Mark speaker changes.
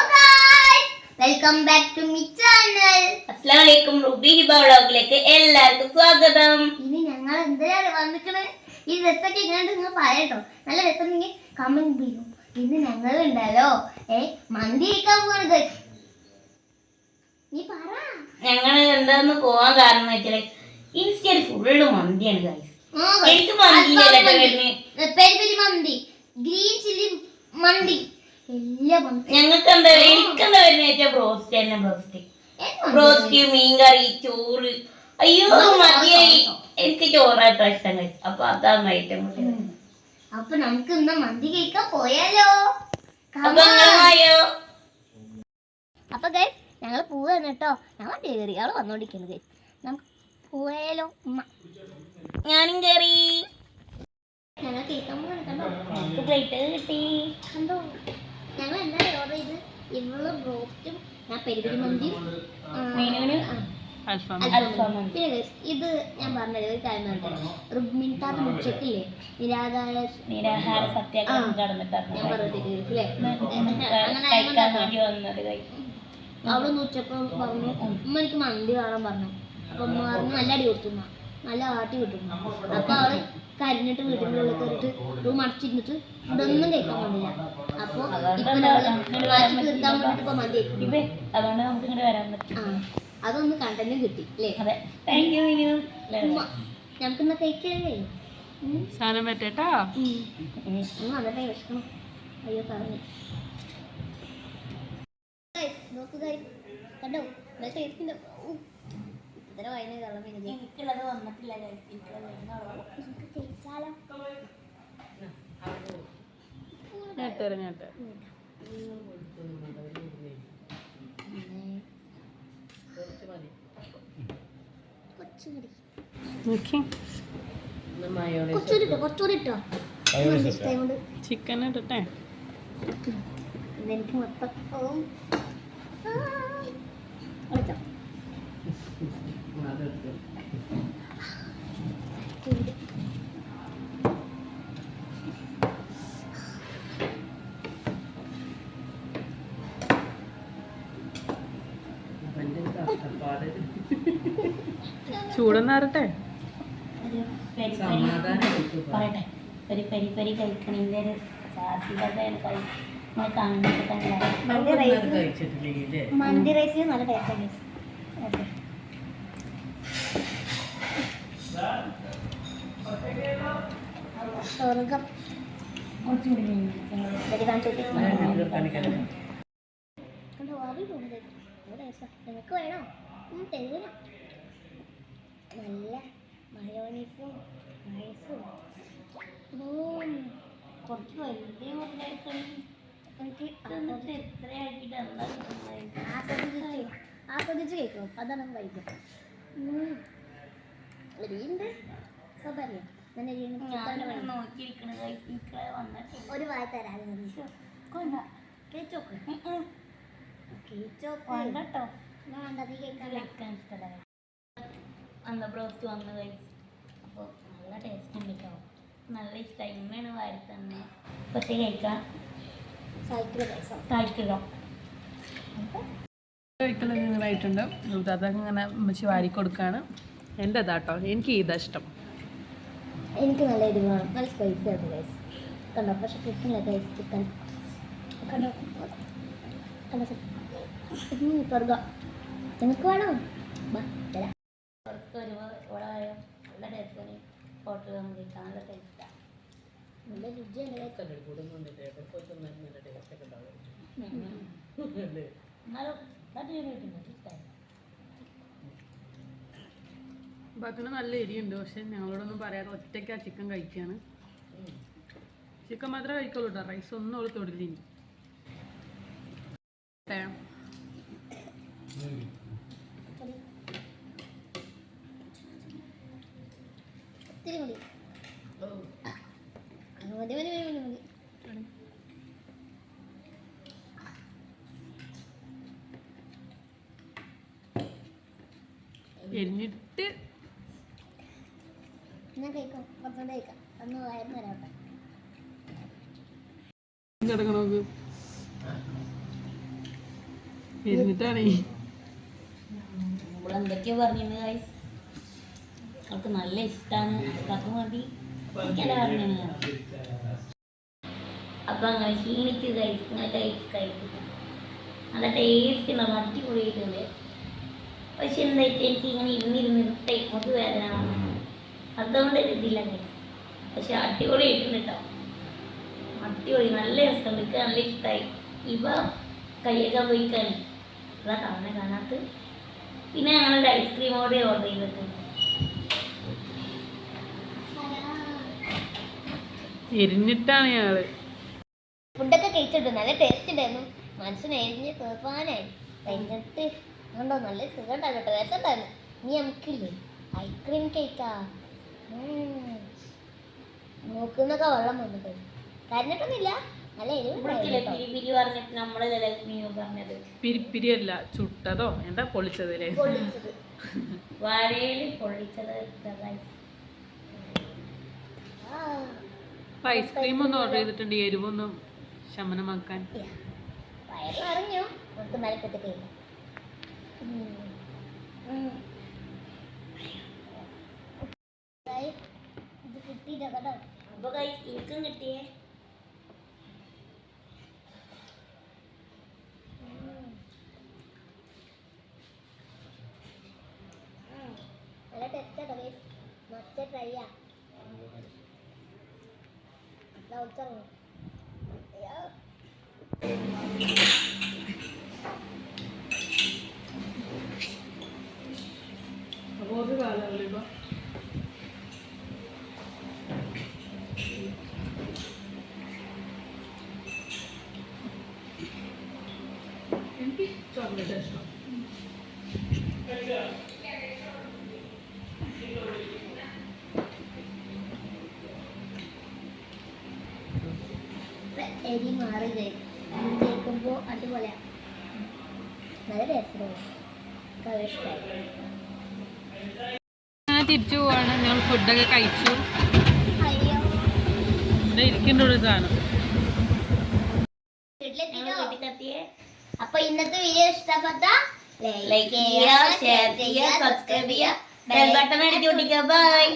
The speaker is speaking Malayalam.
Speaker 1: guys, welcome back to my channel.
Speaker 2: അസ്സലാമലൈക്കും റുബി ഹിബ വ്ളോഗിലേക്ക് എല്ലാവർക്കും സ്വാഗതം.
Speaker 1: ഇനി ഞങ്ങൾ എന്തിനാണ് വന്നിക്കണേ? ഈ രസമൊക്കെ ഇങ്ങോട്ട് നിങ്ങൾ പറയട്ടോ. നല്ല രസമെങ്കിൽ കമന്റ് ചെയ്യും. ഇന്ന് ഞങ്ങൾ ഉണ്ടല്ലോ മന്തി കഴിക്കാൻ പോണത്. നീ പറ.
Speaker 2: ഞങ്ങൾ എന്താന്ന് പോവാൻ കാരണം വെച്ചാൽ ഇൻസ്റ്റയിൽ ഫുള്ള് മന്തിയാണ് ഗൈസ്. എനിക്ക് മന്തി
Speaker 1: പെരി പെരി മന്തി, ഗ്രീൻ ചില്ലി മന്തി,
Speaker 2: ഞങ്ങൾക്ക് എന്താ എനിക്കെന്താ വരുന്ന വെച്ചാൽ ബ്രോസ്റ്റ് തന്നെ. ബ്രോസ്റ്റ് മീൻകറി ചോറ്. അയ്യോ മതിയായി, എനിക്ക് ചോറായിട്ടോ ഇഷ്ടം കഴിച്ചു. അപ്പൊ അതാണ് ഐറ്റം.
Speaker 1: അപ്പൊ നമുക്ക് ഇന്ന് മന്തി കഴിക്കാൻ പോയാലോ? അപ്പൊ ഗൈസ് ഞങ്ങൾ പോവാണ് കേട്ടോ. ഞങ്ങൾ കേറി അവള് വന്നോണ്ടിരിക്കുന്നത് ഗൈസ്. നമുക്ക് പോയാലോ?
Speaker 2: ഞാനും കേറി.
Speaker 1: ഞങ്ങൾ കേൾക്കാൻ പോവാണ് കണ്ടോ.
Speaker 2: നമുക്ക് പ്ലേറ്റ് കിട്ടി
Speaker 1: കണ്ടോ. ഞങ്ങൾ എന്താ ഓർഡർ ചെയ്ത്? ഇവള് ബ്രോസ്റ്റും ഞാൻ പെരിപെരി മന്തിയും പിന്നെ ഇത് ഞാൻ പറഞ്ഞത് ഒരു കാര്യം പറഞ്ഞത് റുബ്മിൻതാത്ത ഉച്ചക്കില്ലേ നിരാഹാര
Speaker 2: സത്യാഗ്രഹം കടന്നിട്ടാണ്
Speaker 1: ഞാൻ പറഞ്ഞിട്ടില്ലേ. അവള് ഉച്ചപ്പം പറഞ്ഞു ഉമ്മ എനിക്ക് മന്തി വേണം പറഞ്ഞു. അപ്പൊ ഉമ്മ പറഞ്ഞു നല്ല അടി കൊടുത്തു, നല്ല ആട്ടി കിട്ടും. അപ്പൊ അവള് കരിഞ്ഞിട്ട് വീട്ടിൻ്റെ ഉള്ളിൽ കയറിയിട്ട് റൂം അടച്ചിരുന്നിട്ട് ഇതൊന്നും കേൾക്കാൻ പറ്റില്ല. അപ്പൊ വാശി തീർക്കാൻ വേണ്ടിട്ട് ഇപ്പൊ മന്തി
Speaker 2: അതുകൊണ്ട് നമുക്ക് ഇങ്ങോട്ട് വരാൻ പറ്റും.
Speaker 1: അതൊന്ന് കണ്ടന്റും കിട്ടി അല്ലേ? ഞനമുക്കിന്ന് കഴിക്കല്ലേ
Speaker 2: സാധനം പറ്റേട്ടാ.
Speaker 1: വന്നിട്ടേ വിഷക്കണം. അയ്യോ പറഞ്ഞു നോക്കുക കണ്ടോ. ഇത്ര വായന
Speaker 2: എനിക്കുള്ളത് വന്നിട്ടില്ല.
Speaker 1: കഴിച്ചാലോ?
Speaker 2: ചിക്കൻ ഇട്ടേ
Speaker 1: എനിക്ക് മൊത്തം
Speaker 2: ചൂടൊന്നാറട്ടെ. പറയട്ടെ, ഒരു പെരി പെരി കഴിക്കണതിൻ്റെ ഒരു സാധ്യതയാണ്
Speaker 1: മന്തി റൈസിന് നല്ല ടേസ്റ്റ്. സ്വർഗം നിനക്ക് വേണോ? തരൂല. നല്ല മയോണീസും റൈസും കുറച്ച് വലിയ എനിക്ക് ആസ്വദിച്ച് കേൾക്കും. അതാണ് വൈദ്യം. എരിയുണ്ട് സ്വകാര്യം. ഒരു വായ തരാതെ കേച്ചോക്ക് കേച്ചോക്ക് കേട്ടോ. വേണ്ട നീ കേൾക്കാൻ ഇഷ്ടമല്ല.
Speaker 2: അന്ന് ബ്രോസ്റ്റ് വന്ന് കഴിച്ചു. അപ്പോൾ നല്ല ടേസ്റ്റ് ഉണ്ട് കേട്ടോ. നല്ല ഇഷ്ടമായി. ഉമ്മയാണ് വാരി തന്നെ ഒറ്റ കഴിക്കാം.
Speaker 3: നിങ്ങളായിട്ടുണ്ട്. അതൊക്കെ ഇങ്ങനെ അമ്മച്ചി വാരി കൊടുക്കുകയാണ്. എൻ്റെ ഇതാട്ടോ, എനിക്ക് ഇതാ ഇഷ്ടം.
Speaker 1: എനിക്ക് നല്ല എരിവാണ്, നല്ല സ്പൈസി ആണ് ഗൈസ്. കണ്ടോ പക്ഷെ കിട്ടില്ല ഗൈസ്. ചിക്കൻ കണ്ടോ കണ്ടോ സ്വർഗ. നിങ്ങൾക്ക് വേണോ? തരാം.
Speaker 2: നല്ല ടേസ്റ്റാണ്. ഹോട്ടലിൽ നമുക്ക് കഴിക്കാൻ നല്ല ടേസ്റ്റാണ്.
Speaker 1: നല്ല രുചിയാണ്.
Speaker 3: ഭക്ഷണം നല്ല എരിയുണ്ട്. പക്ഷെ ഞങ്ങളോടൊന്നും പറയാതെ ഒറ്റയ്ക്ക് ആ ചിക്കൻ കഴിക്കുകയാണ്. ചിക്കൻ മാത്രമേ കഴിക്കുള്ളൂ കേട്ടോ. റൈസ് ഒന്നും അവൾ തൊടില്ല. എരിഞ്ഞിട്ട്
Speaker 1: ഞാൻ കഴിക്കാം. കുറച്ചുകൂടെ കഴിക്കാം. ഒന്ന് വയറിന് തരാട്ടെ.
Speaker 3: കിടക്കണോക്ക് ഇരുന്നിട്ടാണ്
Speaker 2: എന്തൊക്കെയോ പറഞ്ഞിരുന്നു ഗൈസ്. അവൾക്ക് നല്ല ഇഷ്ടമാണ് അക്കാക്ക് വേണ്ടി എനിക്കെല്ലാം പറഞ്ഞു. അപ്പൊ അങ്ങനെ ക്ഷീണിച്ച് കഴിക്കും. നല്ല ടേസ്റ്റ് ഉണ്ടാവും, അടിപൊളിയായിട്ടുണ്ട്. പക്ഷെ എന്തായിട്ട് എനിക്ക് ഇങ്ങനെ ഇരുന്നിരുന്നിട്ട് ഇങ്ങോട്ട് വേദന അതുകൊണ്ട് ഇതില്ല. പക്ഷെ അടിപൊളിയായിട്ടുണ്ട് കേട്ടോ, അടിപൊളി നല്ല രസമുണ്ട്. എനിക്ക് നല്ല ഇഷ്ടമായി. ഇവ കയ്യൊക്കെ പോയിക്കാണ് അതാ കാണാത്ത. പിന്നെ ഞങ്ങളൊരു ഐസ്ക്രീം കൂടെ ഓർഡർ ചെയ്തിട്ടുണ്ട്.
Speaker 3: എരിഞ്ഞിട്ടാണ് ഞങ്ങള്
Speaker 1: ഫുഡൊക്കെ കഴിച്ചിട്ടു, നല്ല ടേസ്റ്റ് ഉണ്ടായിരുന്നു. മനസ്സിന് എരിഞ്ഞ് തീർപ്പാനായി കഴിഞ്ഞിട്ട് ഉണ്ടോ നല്ല സുഖം ഉണ്ടാകട്ടെ, രസമുണ്ടായിരുന്നു. ഇനി നമുക്കില്ലേ ഐസ്ക്രീം കേക്കാ. നോക്കുന്നൊക്കെ വെള്ളം വന്നിട്ട് കരഞ്ഞിട്ടൊന്നുമില്ല, നല്ല
Speaker 2: പിരി പറഞ്ഞിട്ട് നമ്മള് പറഞ്ഞത്
Speaker 3: പിരിപ്പിരി അല്ല ചുട്ടതോ എന്താ പൊളിച്ചതല്ലേ,
Speaker 2: വാഴയില് പൊള്ളിച്ചത്.
Speaker 3: ഐസ്ക്രീം ഒന്ന് ഓർഡർ ചെയ്തിട്ടുണ്ട് എരിവൊന്നും ശമനമാക്കാൻ.
Speaker 1: വയറ് അറിഞ്ഞു നമുക്ക് നല്ല കുത്തിക്കേക്കാം. ഇത് കിട്ടിയില്ല കേട്ടോ.
Speaker 2: അപ്പൊ എനിക്കും കിട്ടിയേ.
Speaker 1: നല്ല ടേസ്റ്റ് കേട്ടോ ഗൈസ്, മസ്റ്റ് ട്രൈ ചെയ്യാം.
Speaker 3: എനിക്ക് ചോക്ലേറ്റ് ഇഷ്ടം.
Speaker 1: എരി മാറി കേൾക്കുമ്പോൾ അടിപൊളിയാണ്, നല്ല ടേസ്റ്റ് ഇഷ്ടമായി.
Speaker 3: ഞാൻ തിരിച്ചു പോവാണ്. ഞങ്ങൾ ഫുഡൊക്കെ കഴിച്ചു.
Speaker 1: അയ്യോ
Speaker 3: ഇവിടെ ഇരിക്കേണ്ട ഒരു സാധനം.
Speaker 1: അപ്പൊ ഇന്നത്തെ വീഡിയോ ഇഷ്ടപ്പെട്ട
Speaker 2: ലൈക്ക് ചെയ്യുക, ഷെയർ ചെയ്യുക, സബ്സ്ക്രൈബ് ചെയ്യുക, ബെൽ ബട്ടൺ അടിച്ചു പൊട്ടിക്കുക. ബൈ.